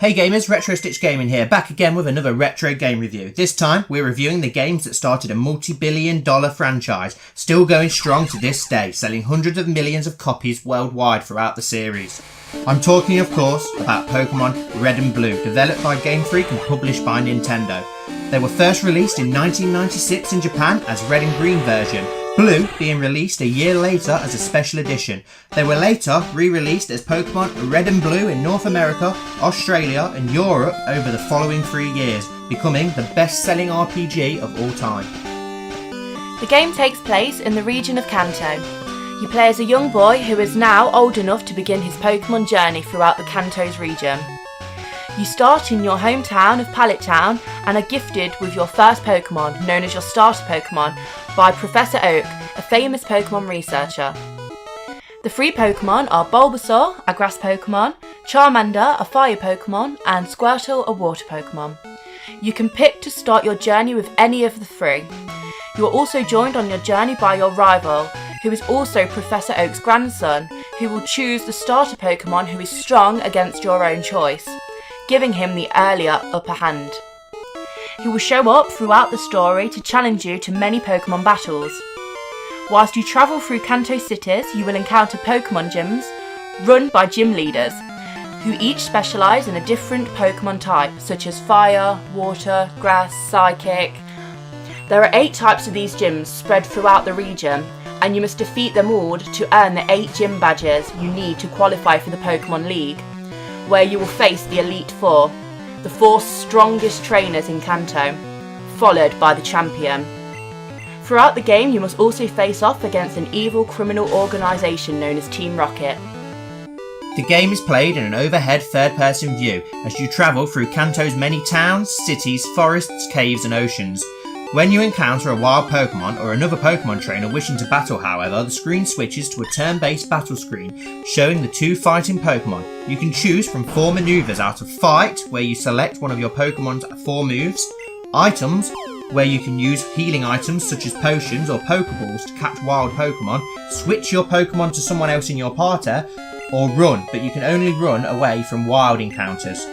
Hey gamers, Retro Stitch Gaming here, back again with another retro game review. This time, we're reviewing the games that started a multi-billion-dollar franchise, still going strong to this day, selling hundreds of millions of copies worldwide throughout the series. I'm talking, of course, about Pokemon Red and Blue, developed by Game Freak and published by Nintendo. They were first released in 1996 in Japan as Red and Green version, Blue being released a year later as a special edition. They were later re-released as Pokemon Red and Blue in North America, Australia and Europe over the following 3 years, becoming the best-selling RPG of all time. The game takes place in the region of Kanto. You play as a young boy who is now old enough to begin his Pokemon journey throughout the Kanto's region. You start in your hometown of Pallet Town and are gifted with your first Pokemon, known as your starter Pokemon, by Professor Oak, a famous Pokemon researcher. The 3 Pokemon are Bulbasaur, a grass Pokemon, Charmander, a fire Pokemon, and Squirtle, a water Pokemon. You can pick to start your journey with any of the 3. You are also joined on your journey by your rival, who is also Professor Oak's grandson, who will choose the starter Pokemon who is strong against your own choice, giving him the earlier upper hand. He will show up throughout the story to challenge you to many Pokemon battles. Whilst you travel through Kanto cities, you will encounter Pokemon gyms run by gym leaders, who each specialise in a different Pokemon type, such as fire, water, grass, psychic. There are 8 types of these gyms spread throughout the region, and you must defeat them all to earn the 8 gym badges you need to qualify for the Pokemon League, where you will face the Elite Four, the 4 strongest trainers in Kanto, followed by the champion. Throughout the game, you must also face off against an evil criminal organisation known as Team Rocket. The game is played in an overhead third-person view as you travel through Kanto's many towns, cities, forests, caves and oceans. When you encounter a wild Pokemon or another Pokemon trainer wishing to battle, however, the screen switches to a turn-based battle screen showing the 2 fighting Pokemon. You can choose from 4 maneuvers out of Fight, where you select one of your Pokemon's 4 moves, Items, where you can use healing items such as potions or Pokeballs to catch wild Pokemon, switch your Pokemon to someone else in your party, or Run, but you can only run away from wild encounters.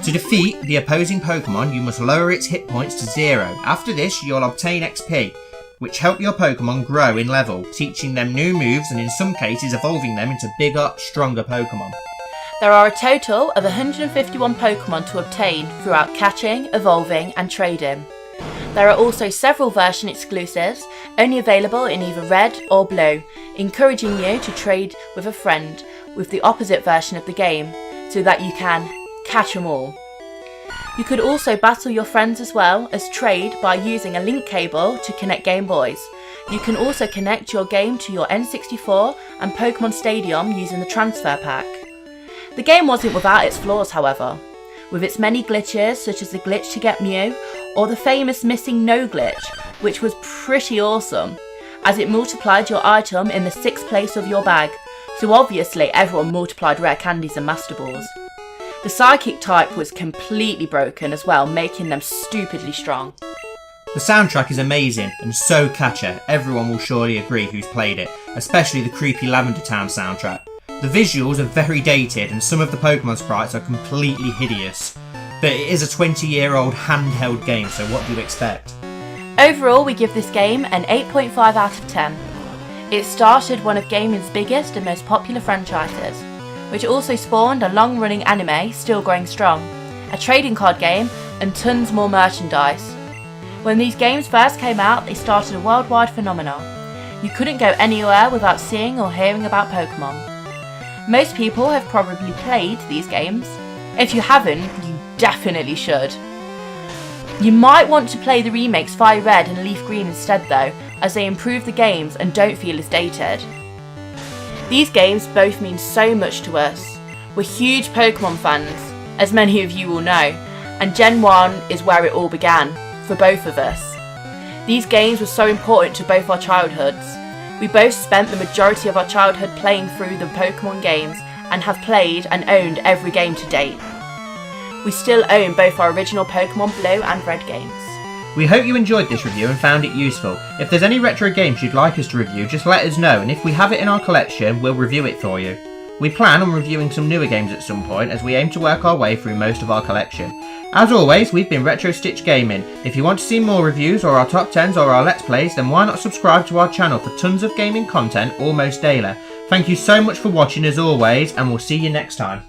To defeat the opposing Pokemon, you must lower its hit points to 0. After this, you'll obtain XP, which help your Pokemon grow in level, teaching them new moves and in some cases evolving them into bigger, stronger Pokemon. There are a total of 151 Pokemon to obtain throughout catching, evolving and trading. There are also several version exclusives, only available in either red or blue, encouraging you to trade with a friend with the opposite version of the game, so that you can catch them all. You could also battle your friends as well as trade by using a link cable to connect Game Boys. You can also connect your game to your N64 and Pokemon Stadium using the transfer pack. The game wasn't without its flaws, however, with its many glitches such as the glitch to get Mew or the famous missing no glitch, which was pretty awesome as it multiplied your item in the 6th place of your bag, so obviously everyone multiplied rare candies and Master Balls. The Psychic type was completely broken as well, making them stupidly strong. The soundtrack is amazing and so catchy, everyone will surely agree who's played it, especially the creepy Lavender Town soundtrack. The visuals are very dated and some of the Pokemon sprites are completely hideous, but it is a 20-year-old handheld game, so what do you expect? Overall, we give this game an 8.5 out of 10. It started one of gaming's biggest and most popular franchises, which also spawned a long-running anime still growing strong, a trading card game, and tons more merchandise. When these games first came out, they started a worldwide phenomenon. You couldn't go anywhere without seeing or hearing about Pokemon. Most people have probably played these games. If you haven't, you definitely should. You might want to play the remakes Fire Red and Leaf Green instead though, as they improve the games and don't feel as dated. These games both mean so much to us. We're huge Pokemon fans, as many of you will know, and Gen 1 is where it all began, for both of us. These games were so important to both our childhoods. We both spent the majority of our childhood playing through the Pokemon games and have played and owned every game to date. We still own both our original Pokemon Blue and Red games. We hope you enjoyed this review and found it useful. If there's any retro games you'd like us to review, just let us know, and if we have it in our collection, we'll review it for you. We plan on reviewing some newer games at some point as we aim to work our way through most of our collection. As always, we've been Retro Stitch Gaming. If you want to see more reviews or our top 10s or our Let's Plays, then why not subscribe to our channel for tons of gaming content almost daily. Thank you so much for watching as always, and we'll see you next time.